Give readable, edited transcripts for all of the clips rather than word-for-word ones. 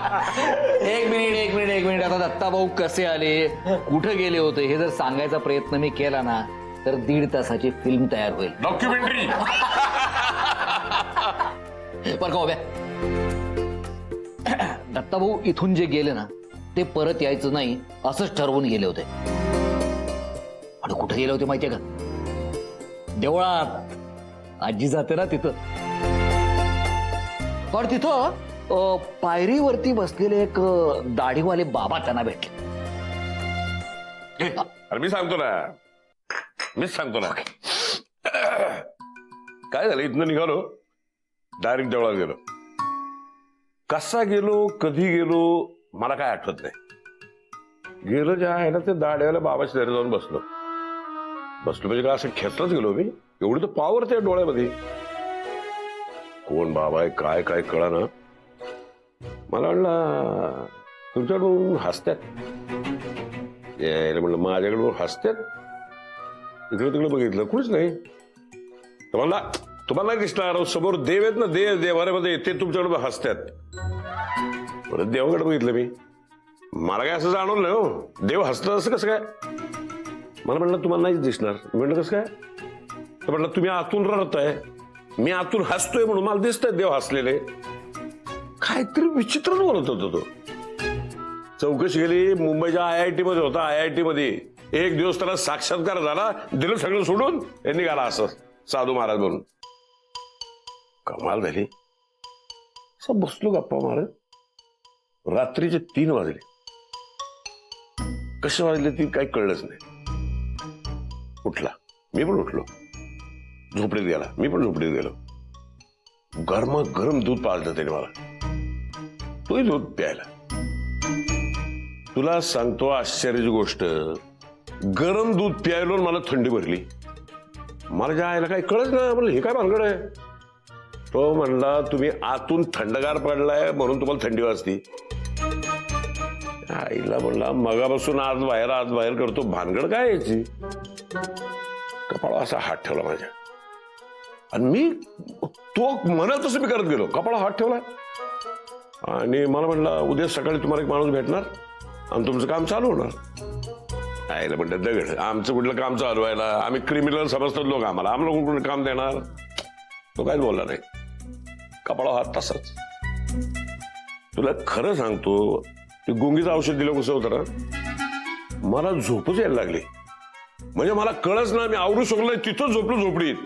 एक मिनिट आता दत्ता भाऊ कसे आले, कुठे गेले होते हे जर सांगायचा प्रयत्न मी केला ना तर 1.5 तासाची फिल्म तयार होईल. डॉक्युमेंटरी. बरं का उभ्या, दत्ता भाऊ इथून जे गेले ना ते परत यायचं नाही असंच ठरवून गेले होते. आणि कुठे गेले होते माहितीये का? देवळात. आजी जाते ना तिथं. पण तिथं पायरीवरती बसलेले एक दाढीवाले बाबा त्यांना भेटले. अरे मीच सांगतो ना काय झालं, इथनं निघालो डायरेक्ट देवळात गेलो. कसा गेलो, कधी गेलो मला काय आठवत नाही. गेलो ज्या आहे ना ते दाढीवाल्या बाबाच्या घरी जाऊन बसलो म्हणजे काय असं खेचलंच गेलो मी. एवढी तर पावर त्या डोळ्यामध्ये. कोण बाबा आहे काय काय कळा ना. मला म्हणलं तुमच्याकडून हसत्यात. म्हणलं माझ्याकडून हसत्यात. इकडे तिकडे बघितलं कुणीच नाही. तर म्हणला तुम्हाला नाही दिसणार, समोर देव आहेत ना, देवाऱ्यामध्ये ते तुमच्याकडे हसत्यात. परत देवाकडे बघितलं मी. मला काय असं जाणवलं नाही हो, देव हसतं असं कसं काय. मला म्हणलं तुम्हाला नाहीच दिसणार. म्हणलं कसं काय. तर म्हटलं तुम्ही आतून रडताय, मी आतून हसतोय म्हणून मला दिसतंय देव हसलेले. काहीतरी विचित्रच बोलत होता तो. चौकशी केली, मुंबईच्या IIT मध्ये होता. IIT मध्ये एक दिवस त्याला साक्षात्कार झाला, दिलं सगळं सोडून हे निघाला असं साधू महाराज म्हणून. कमाल झाली. असं बसलो गप्पा मारत. रात्रीचे 3 वाजले. कसे वाजले ती काही कळलंच नाही. उठला, मी पण उठलो. झोपडीत गेला, मी पण झोपडीत गेलो. गरम दूध पाजलं त्याने मला. तोही दूध प्यायला. तुला सांगतो आश्चर्याची गोष्ट, गरम दूध प्यायलो मला थंडी भरली. मला ज्या आईला काही कळत नाही. म्हणलं हे काय भानगड आहे. तो म्हणला तुम्ही आतून थंडगार पडलाय म्हणून तुम्हाला थंडी वाजती. आईला म्हणला मगापासून आज बाहेर करतो, भानगड काय यायची. कपाळा असा हात ठेवला माझ्या आणि मी तो म्हणत तसं मी करत गेलो. कपाळा हात ठेवला आणि मला म्हणला उद्या सकाळी तुम्हाला एक माणूस भेटणार आणि तुमचं काम चालू होणार. आईला म्हणतात दगड, आमचं कुठलं काम चालू व्हायला, आम्ही क्रिमिनल समजतात लोक, आम्हाला कुठून काम देणार. तो काहीच बोलला नाही. कपाळा हात तसाच. तुला खरं सांगतो ते गुंगीचं औषध दिलं कसं होतं ना, मला झोपच यायला लागली. म्हणजे मला कळच ना, मी आवरू शकलो तिथं झोपलो झोपडीत.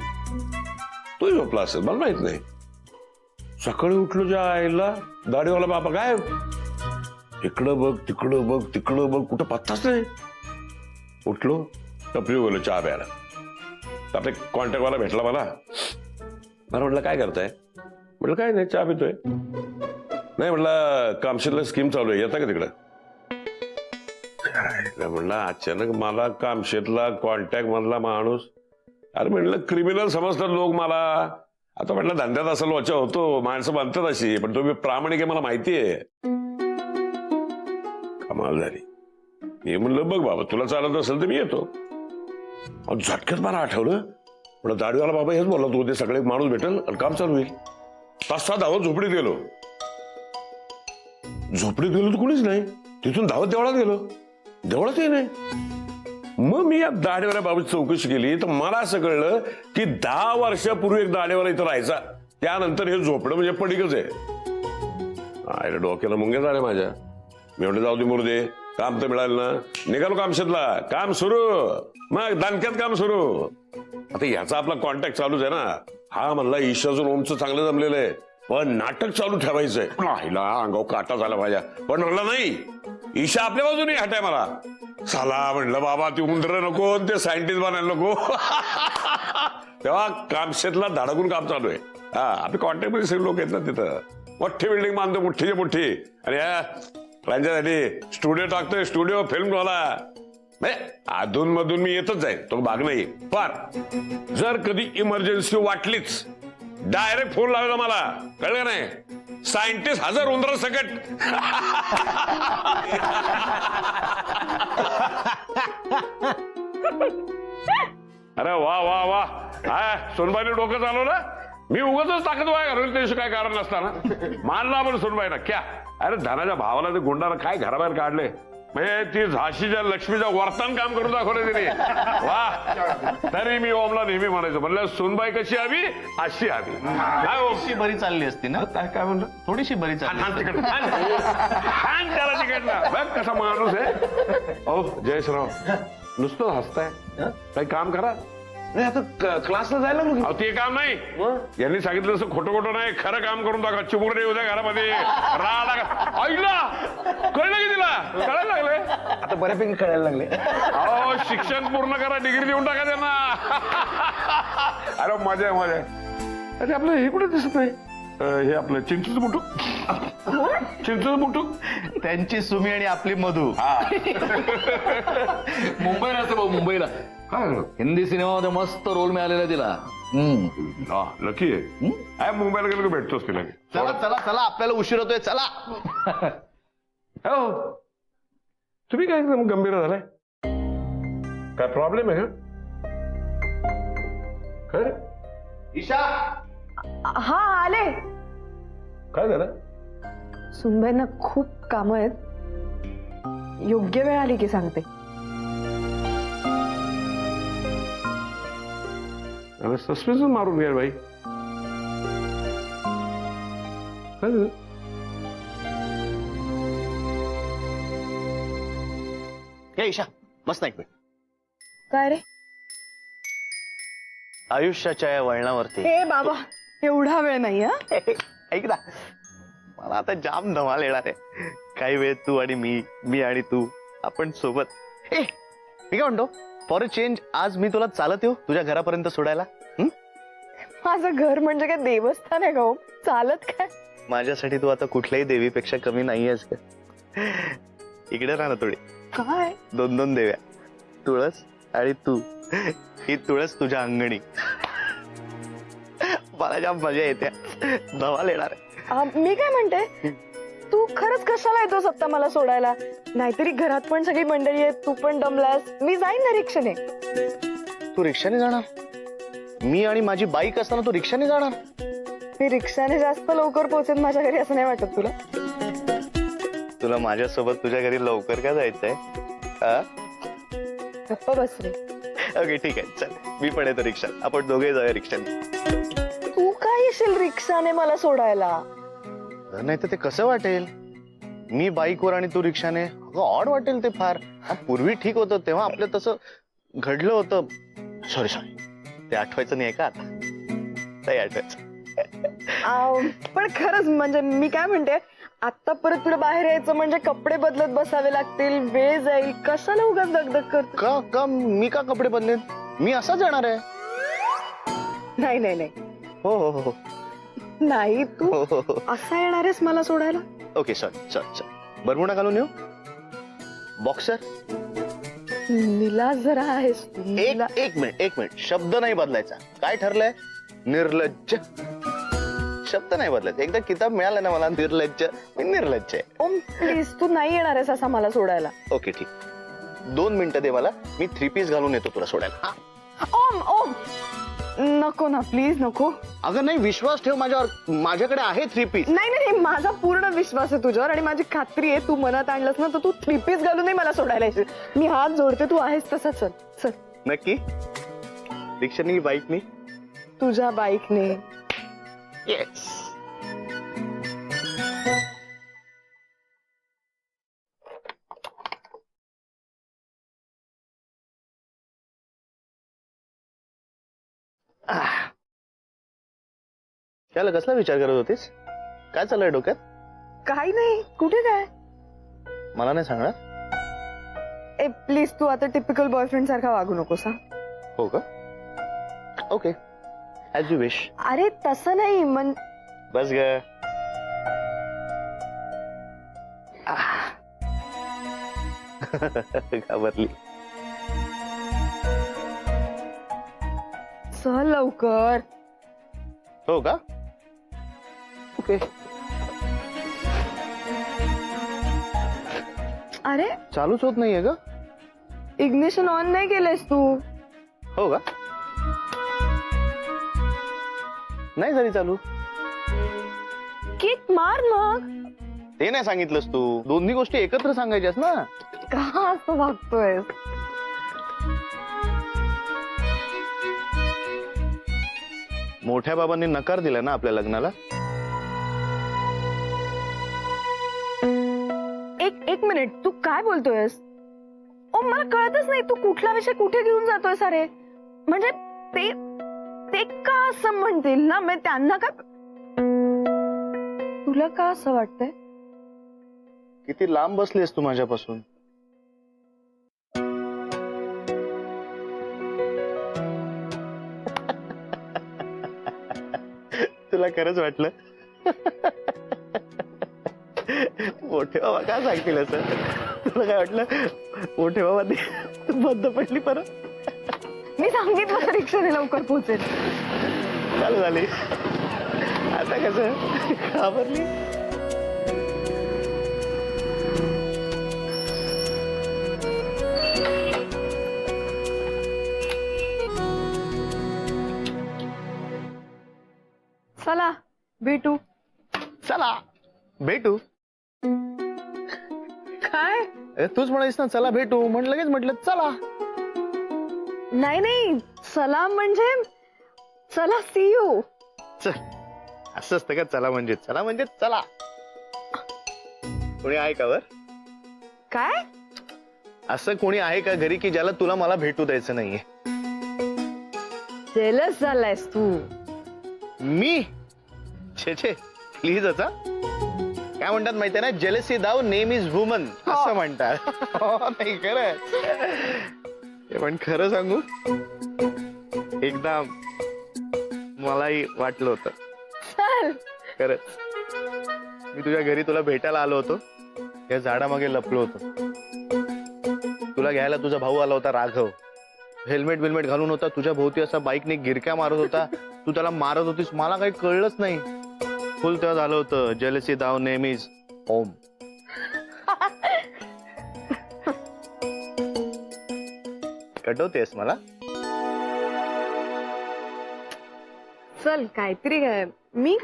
तोही झोपला असेल मला माहित नाही. सकाळी उठलो ज्या आईला दाढीवाला बाबा काय इकडं बघ तिकडं बघ कुठं पत्ताच नाही. उठलो टपरी गेलो चहा प्यायला. आपले कॉन्टॅक्टवाला भेटला मला म्हटलं काय करताय. म्हटलं काय नाही चहा पितोय. नाही म्हटलं कामशेतला स्कीम चालू आहे, येता का तिकडं. म्हणलं अचानक मला कामशेतला कॉन्टॅक्ट मधला माणूस. अरे म्हणलं क्रिमिनल समजतात लोक मला. आता म्हटलं धंद्यात असं लोचा होतो, माणसं बनतात अशी, पण तुम्ही प्रामाणिक आहे मला माहितीये. कमाल झाली. मी म्हणलं बघ बाबा तुला चालत असेल तर मी येतो. झटक्यात मला आठवलं म्हणलं दाढीवाला बाबा हेच बोलला तू उद्या सगळे माणूस भेटेल आणि काम चालू होईल. 5-6 धावत झोपडीत गेलो तर कोणीच नाही. तिथून धावत देवळात गेलो, देवळातही नाही. मग मी या दाढीवाल्या बाबत चौकशी केली तर मला असं कळलं की 10 वर्षापूर्वी एक दाढीवाला इथं राहायचा. त्यानंतर हे झोपडं म्हणजे पडीकच आहे. आयला डोक्याला मुंग्या झाल्या माझ्या. मी म्हटलं जाऊ दे मुर्दे, काम तर मिळालं ना. निघालो कामशेतला, काम सुरू. मग दानक्यात काम सुरू. आता ह्याचा आपला कॉन्टॅक्ट चालूच आहे ना. हा म्हणला ईशाचं ओमचं चांगलं जमलेलं आहे, पण नाटक चालू ठेवायचंय. अंगावर काटा झाला माझ्या. पण म्हणला नाही, ईशा आपल्या बाजूने हटाय मला. चला म्हणलं बाबा ते उंदर नको, ते सायंटिस्ट बनायला नको. तेव्हा कामशेतला धडकून काम चालू आहे. हा आपले कॉन्टॅक्ट मध्ये सगळे लोक आहेत ना तिथं. मोठी बिल्डिंग बांधतो मोठीच्या मोठी. आणि त्यांच्यासाठी स्टुडिओ टाकतोय, स्टुडिओ फिल्म वाला. अधून मधून मी येतच जाईल, तो भाग नाही. पण जर कधी इमर्जन्सी वाटलीच डायरेक्ट फोन लावायला मला, कळलं नाही. सायंटिस्ट हजर उंदरा सकट. अरे वा वा वा. हा सोनबाईने डोकं चालवलं. मी उगाच ताकद वाया घालून त्याशी काय कारण नसताना मानला आपण सोनबाई ना क्या. अरे धनाच्या भावाला ते गुंडाला काय घराबाहेर काढले, म्हणजे ती झाशीच्या लक्ष्मीच्या वर्तन काम करून दाखवले तिने. वा, तरी मी ओमला नेहमी म्हणायचो, म्हणलं सुनबाई कशी हवी अशी हवी. काय ओम? थोडीशी बरी चालली असती ना. काय म्हणलं? थोडीशी बरी चालली. हान तिकडं, हान त्याला तिकडनं. बघ कसा माणूस आहे. ओ जयश्राव, नुसतं हसताय, काही काम करा. नाही आता क्लासला जायला लागलो. अहो ते काम नाही, यांनी सांगितलं तसं खोटं खोटं नाही, खरं काम करून टाका. चिमुकडे येऊ द्या घरामध्ये. आईला कळलं की तिला? कळायला लागले आता बऱ्यापैकी कळायला लागले. अहो शिक्षण पूर्ण करा, डिग्री देऊन टाका त्यांना. अरे मजा आहे, मजा आहे. अरे आपलं हे कुठे दिसत नाही, हे आपलं चिंचूचं मुठू. चिंचूचं मुठू. त्यांची सुमी आणि आपली मधू. मुंबईला असते भाऊ, मुंबईला हिंदी सिनेमामध्ये मस्त रोल मिळालेला तिला. लकी आहे. काय मुंबईला गेलो की भेटतोच तिला. चला चला चला, आपल्याला उशीर होतोय, चला. हो, तुम्ही काय एकदम गंभीर झालाय, काय प्रॉब्लेम आहे का? काय ईशा, हा आले. काय झालं? सुनबाईंना खूप कामं आहेत, योग्य वेळ आली की सांगते. अरे सस्पेन्स मारून घ्या बाई. काय झालं? हे ईशा, मस्त एक मिनिट. काय रे? आयुष्याच्या या वळणावरती हे बाबा, एवढा वेळ नाही. हा, ऐक ना, मला आता जाम धमाल येणार आहे. काही वेळ तू आणि मी आणि तू, आपण सोबत. मी काय म्हणतो, फॉर अ चेंज आज मी तुला चालत येऊ तुझ्या घरापर्यंत सोडायला. माझं घर म्हणजे काय देवस्थान आहे का हो? चालत काय? माझ्यासाठी तू आता कुठल्याही देवीपेक्षा कमी नाहीयेस का? इकडे राहा ना थोडी. काय? 2 देव्या, तुळस आणि तू. ही तुळस तुझ्या अंगणी. मला जाम मजा येते, धमाल येणार आहे. मी काय म्हणते, तू खरंच कशाला येतोस आता मला सोडायला? नाहीतरी घरात पण सगळी मंडळी आहेत, तू पण दमलास. मी जाईन ना रिक्षाने. तू रिक्षाने जाणार? मी आणि माझी बाईक असताना तू रिक्षाने जाणार? मी रिक्षाने जास्त लवकर पोहोचेन माझ्या घरी असं नाही वाटत तुला? तुला माझ्यासोबत तुझ्या घरी लवकर का जायचंय? गप्प बस रे. ओके ठीक आहे, चल मी पण येतो रिक्षात, आपण दोघे जाऊया रिक्षाने. तू काय येशील रिक्षाने मला सोडायला? नाही तर ते कसं वाटेल, मी बाईकवर आणि तू रिक्षाने? ऑड वाटेल ते फार. पूर्वी ठीक होतं, तेव्हा आपलं तसं घडलं होतं. सॉरी सॉरी, ते आठवायचं नाही का आता? नाही आठवायचं. पण खरंच म्हणजे मी काय म्हणते, आता परत पुढे बाहेर यायचं म्हणजे कपडे बदलत बसावे लागतील, वेळ जाईल. कशाला उगाच दगदग करतो? का मी का कपडे बदलेन? मी असाच जाणार आहे. नाही नाही नाही. हो हो हो नाही, तू हो हो. असा येणार आहेस मला सोडायला? ओके सॉरी चल चल, बरमुडा घालून येऊ? बॉक्सर? निला जरा आहेस तू. एक मिनिट, शब्द नाही बदलायचा. काय ठरलंय? निर्लज्ज. शब्द नाही बदलायचा. एकदा किताब मिळाला ना मला, निर्लज्ज, मी निर्लज्ज आहे. ओम प्लीज, तू नाही येणार आहेस असा मला सोडायला? ओके ठीक, 2 मिनिटं दे मला, मी 3 पीस घालून येतो तुला सोडायला. ओम ओम नको ना प्लीज, नको. अगं नाही, विश्वास ठेव माझ्यावर, माझ्याकडे आहे 3 पीस. नाही नाही, माझा पूर्ण विश्वास आहे तुझ्यावर आणि माझी खात्री आहे तू मनात आणलंस ना तर तू 3 पीस घालूनही मला सोडायला येशील. मी हात जोडते, तू आहेस तसा. चल चल. नक्की? रिक्षाने की बाईकने? तुझ्या बाईकने. येस. त्याला कसला विचार करत होतीस? काय चाललंय डोक्यात? काही नाही. कुठे काय? मला नाही सांगणार? ए प्लीज, तू आता टिपिकल बॉयफ्रेंड सारखा वागू नकोस. हा, हो का? Okay, as you wish. अरे तसं नाही. बस ग. घाबरली. चल लवकर. हो का? ओके. अरे चालूच होत नाहीये ग. इग्निशन ऑन नाही केलंयस तू? हो का? नाही झाली चालू. किक मार मग. ते नाही सांगितलंस तू. दोन्ही गोष्टी एकत्र सांगायच्यास ना. का असं वागतोय? मोठ्या बाबांनी नकार दिला ना आपल्या लग्नाला. एक मिनिट, तू काय बोलतोयस? ओ मला कळतच नाही, तू कुठला विषय कुठे घेऊन जातोय सारे. म्हणजे ते ते का असं म्हणतील ना, मी त्यांना का, तुला का असं वाटतंय? किती लांब बसलीस तू माझ्यापासून. तुला खरंच वाटलं? मोठे बाबा काय सांगतील असं? तुला काय वाटलं मोठे बाबा तू बंद पडली परत? मी सांगितलं रिक्षाने लवकर पोहोचेल. चालू झाली आता कसं घाबरली. चला भेटू. चला भेटू. काय? तूच म्हणालीस ना चला भेटू, म्हणून लगेच म्हटलं चला. नाही नाही, चला म्हणजे चला, सी यू. चल असं असतं का? चला म्हणजे चला. कोणी आहे का वर? काय? असं कोणी आहे का घरी की ज्याला तुला मला भेटू द्यायचं नाहीये? जेलस झालायस तू. मी? छे छे प्लीज. आता काय म्हणतात माहितीये ना, जेलसी दाव नेम इज वुमन असं म्हणतात. नाही खरंच. हे पण खरं सांगू, एकदा मलाही वाटलं होतं. चल. खरंच मी तुझ्या घरी तुला भेटायला आलो होतो. या झाडामागे लपलो होतो. तुला घ्यायला तुझा भाऊ आला होता राघव. हेल्मेट बिल्मेट घालून होता. तुझ्या भोवती असा बाईकने गिरक्या मारत होता. तू त्याला मारत होतीस. मला काही कळलंच नाही. फुल तेव्हा झालं होतं जेलसी दाव नेम इज ओम. कटवतेस मला? चल काहीतरी काय, मी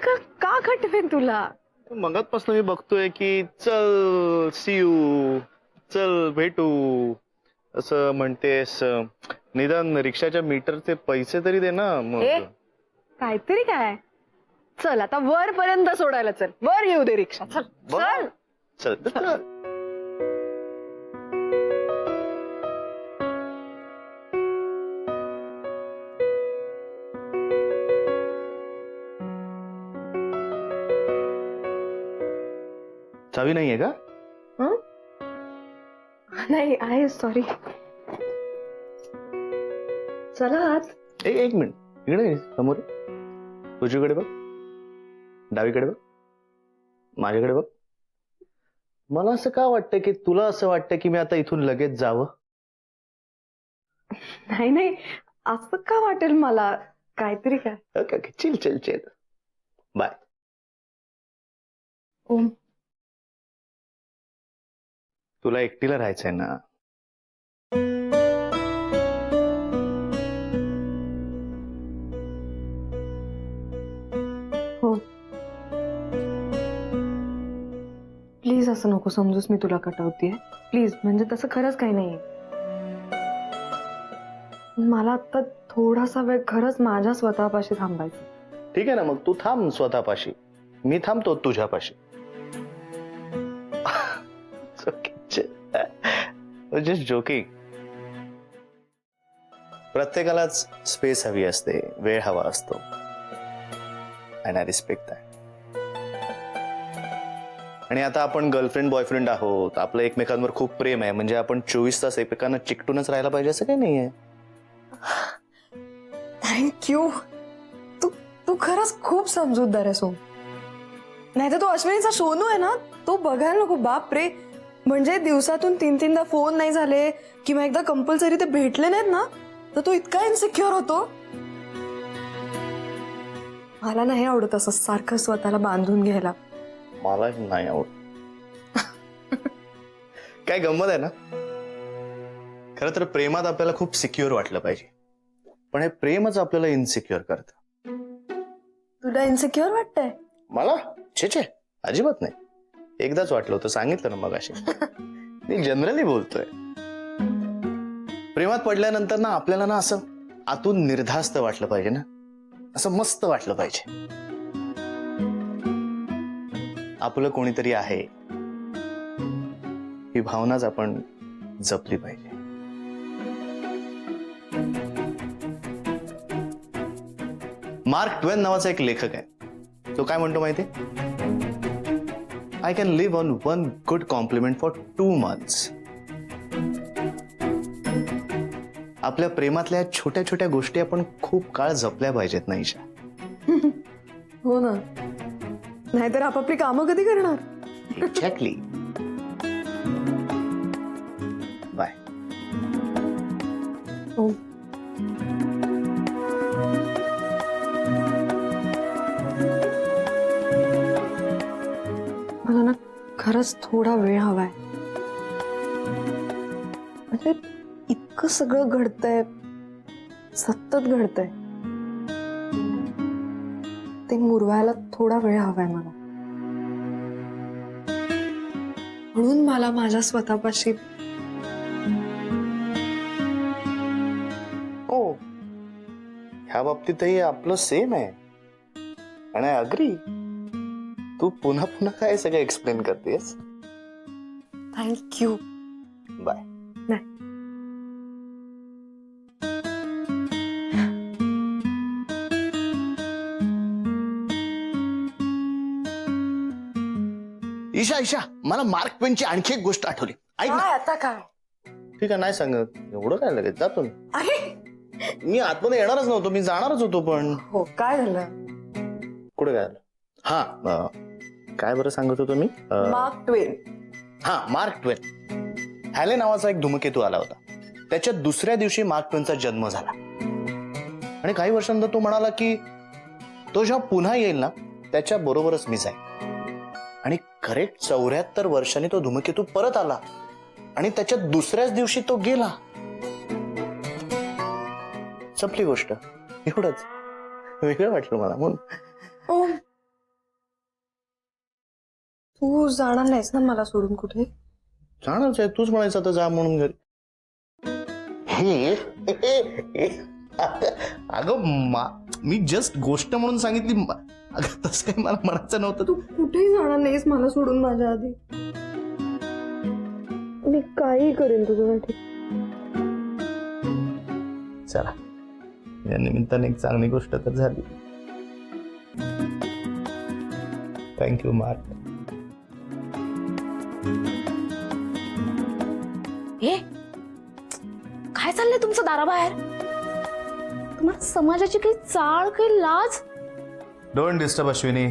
का खटवेन तुला? मगातपासून मी बघतोय की चल सी यू, चल भेटू असं म्हणतेस. निदान रिक्षाच्या मीटरचे पैसे तरी दे ना. मग काहीतरी काय. चल आता वर पर्यंत सोडायला चल. वर येऊ दे रिक्षा. चल चल. चल. चावी नाहीये का? नाही आहे, सॉरी. चला आज. एक मिनिट इकडे समोर. उजवीकडे बघ, डावीकडे बघ, माझ्याकडे बघ. मला असं का वाटतं की तुला असं वाटतं की मी आता इथून लगेच जावं? नाही नाही, असं का वाटेल मला? काहीतरी काय. Okay okay, chill chill chill. Bye. Om, तुला एकटीला राहायचंय ना? हो. प्लीज असं नको समजूस मी तुला कटवतेय. प्लीज, म्हणजे तसं खरंच काही नाहीये. मला आता थोडासा वेळ खरंच माझ्या स्वतःपाशी थांबायचं. ठीक आहे ना, मग तू थांब स्वतःपाशी. मी थांबतो तुझ्यापाशी. Just joking. प्रत्येकालाच स्पेस हवी असते, वेळ हवा असतो. And I respect that. आणि आता आपण गर्लफ्रेंड बॉयफ्रेंड आहोत. आपलं एकमेकांवर खूप प्रेम आहे, म्हणजे आपण 24 तास एकमेकांना चिकटूनच राहायला पाहिजे असं काही नाहीये. थँक्यू. तू खरंच खूप समजूतदार आहे सोम. नाही तर तो अश्विनीचा सोनू आहे ना, तो बघायला नको. बाप रे, म्हणजे दिवसातून 3-3दा फोन नाही झाले किंवा एकदा कंपल्सरी ते भेटले नाहीत ना, तर तो इतका इन्सिक्युअर होतो. मला नाही आवडत असं सारखं स्वतःला बांधून घ्यायला. मला नाही आवडत. काय गंमत आहे ना. खरं तर प्रेमात आपल्याला खूप सिक्युअर वाटलं पाहिजे, पण हे प्रेमच आपल्याला इनसिक्युअर करतं. तुला इन्सिक्युअर वाटतंय? मला छे छे अजिबात नाही. एकदाच वाटलं होतं, सांगितलं ना मगाशी. मी जनरली बोलतोय. प्रेमात पडल्यानंतर ना आपल्याला ना असं आतून निर्धास्त वाटलं पाहिजे ना, असं मस्त वाटलं पाहिजे. आपलं कोणीतरी आहे ही भावनाच आपण जपली पाहिजे. मार्क ट्वेन नावाचा एक लेखक आहे. तो काय म्हणतो माहिती? I can live on 1 good compliment for 2 months. आपल्या प्रेमातल्या छोट्या छोट्या गोष्टी आपण खूप काळ जपल्या पाहिजेत ना ईशा. हो ना, नाहीतर आपापली कामं कधी करणार. एक्झॅक्टली. बाय. हो. मला ना खरंच थोडा वेळ हवाय. म्हणजे इतकं सगळं घडतंय, सतत घडतंय, ते मुरवायला थोडा वेळ हवाय मला. म्हणून मला माझ्या स्वतःपाशी हो, ह्या बाबतीतही आपलं सेम आहे. आणि आय अग्री. तू पुन्हा पुन्हा काय सगळं एक्सप्लेन करतेस. थँक्यू. बाय. नाही. ईशा ईशा, मला मार्क ट्वेनची आणखी एक गोष्ट आठवली. ऐक ना. काय आता काय? ठीक आहे, नाही सांगत. एवढं काय लगेच जातो मी. अरे मी आतमध्ये येणारच नव्हतो, मी जाणारच होतो. पण हो, काय झालं? कुठे काय झालं? हा, काय बरं सांगत होतो मी? मार्क ट्वेन. हा, मार्क ट्वेन. हॅले नावाचा एक धूमकेतू आला होता. त्याच्या दुसऱ्या दिवशी मार्क ट्वेनचा जन्म झाला. आणि काही वर्षांनंतर तो म्हणाला की तो जेव्हा पुन्हा येईल ना, त्याच्या बरोबरच मी जाईल. आणि करेक्ट 74 वर्षांनी तो धूमकेतू परत आला. आणि त्याच्या दुसऱ्याच दिवशी तो गेला. संपली गोष्ट. एवढंच. वेगळं वाटलं मला. म्हणून ओ, तू जाणार नाहीस ना मला सोडून कुठे? जाणारच आहे. तूच म्हणायचं आता जा म्हणून घरी. अगं मी जस्ट गोष्ट म्हणून सांगितली. अगं तसं काही मला म्हणायचं नव्हतं. तू कुठेही जाणार नाहीस मला सोडून माझ्या आधी. मी काही करेन तुझ्यासाठी. चला, या निमित्ताने एक चांगली गोष्ट तर झाली. Thank you mark. हे काय चाललंय तुमचं दाराबाहेर? तुम्हाला समाजाची काही चाळ, काही लाज? Don't disturb Ashwini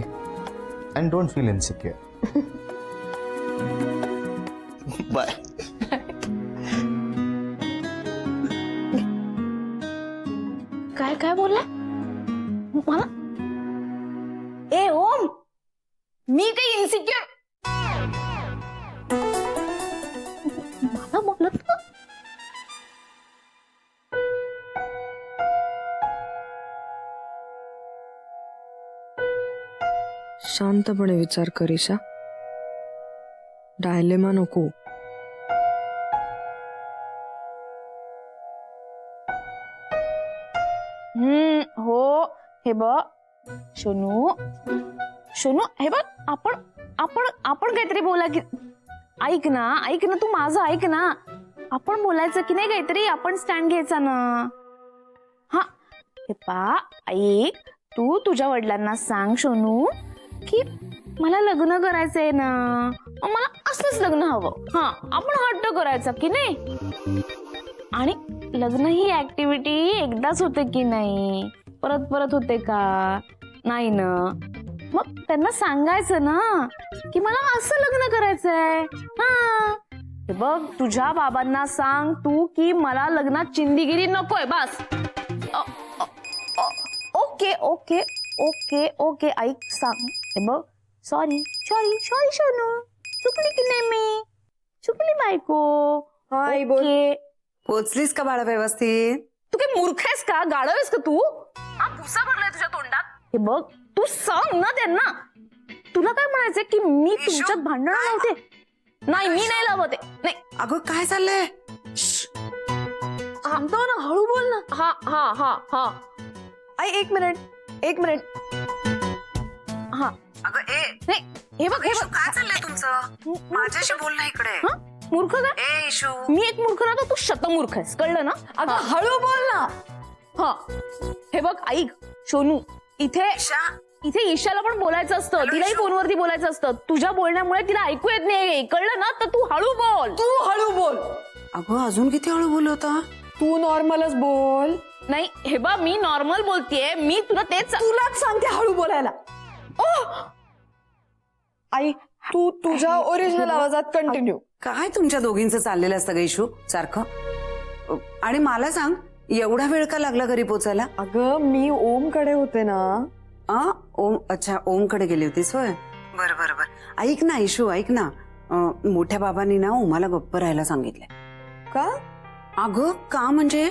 and don't feel insecure. Bye. काय काय बोलला मला? ए ओम, मी काही इन्सिक्युअर मला बोलत ना? शांतपणे विचार कर ईशा. डायलेमा नको. हो, हे बघ सोनू, सोनू, हे बघ आपण आपण आपण काहीतरी बोला की. ऐक ना, ऐक ना, तू माझं ऐक ना. आपण बोलायचं की नाही काहीतरी. आपण स्टँड घ्यायचा ना. हा, हे पा ऐक, तू तुझ्या वडिलांना सांग सोनू की मला लग्न करायचंय ना, मला असंच लग्न हवं. हा, आपण हट्ट करायचा की नाही. आणि लग्न ही ऍक्टिव्हिटी एकदाच होते की नाही, परत परत होते का? नाही ना. मग त्यांना सांगायचं ना की मला असं लग्न करायचंय. हा, हे बघ तुझ्या बाबांना सांग तू की मला लग्नात चिंदीगिरी नकोय. बस. ओके ओके ओके ओके, ऐक सांग. हे बघ, सॉरी सॉरी सॉरी सोनू, चुकली की नाही मी? चुकली बायको. हाय बोल. ओके. पोचलीस का बाळा व्यवस्थित? तू काही मूर्ख आहेस का? गाढव आहेस का तू? हा, भुसा भरलाय तुझ्या तोंडात. हे बघ, तू सांग ना त्यांना. तुला काय म्हणायचंय की मी तुमच्यात भांडण लावते? नाही, मी नाही लावते. नाही, अगं काय चाललंय? थांबतो ना, हळू बोल ना. हा हा हा हा आई एक मिनिट. हा. अगं ए नाही, हे बघ, हे बघ. काय चाललंय तुमचं? माझ्याशी बोल ना इकडे. हा? मूर्ख का? ए इशू, मी एक मूर्ख ना, तर तू शतमूर्ख आहेस, कळलं ना? अगं हा. हळू बोल ना. हा, हे बघ ऐक सोनू, इथे ईशा इथे ईशाला पण बोलायचं असतं, तिलाही फोनवरती बोलायचं असतं. तुझ्या बोलण्यामुळे तिला ऐकू येत नाही, कळलं ना? तर तू हळू बोल. तू हळू बोल. अगं अजून किती हळू बोलवता? तू नॉर्मलच बोल. नाही, हे बा, मी नॉर्मल बोलतेय. मी तुला तेच तुलाच सांगते हळू बोलायला. आई तू तुझ्या ओरिजिनल आवाजात कंटिन्यू. काय तुमच्या दोघींचं चाललेलं असतं ग इशू सारखं? आणि मला सांग, एवढा वेळ का लागला घरी पोचायला? अगं मी ओम कडे होते ना. ओम, अच्छा ओम कडे गेली होतीस होय. बर बर बर. ऐक ना इशू, ऐक ना, मोठ्या बाबांनी ना ओमाला गप्प राहायला सांगितलंय. का? अगं का म्हणजे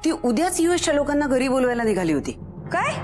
ती उद्याच युएसच्या लोकांना घरी बोलवायला निघाली होती. काय?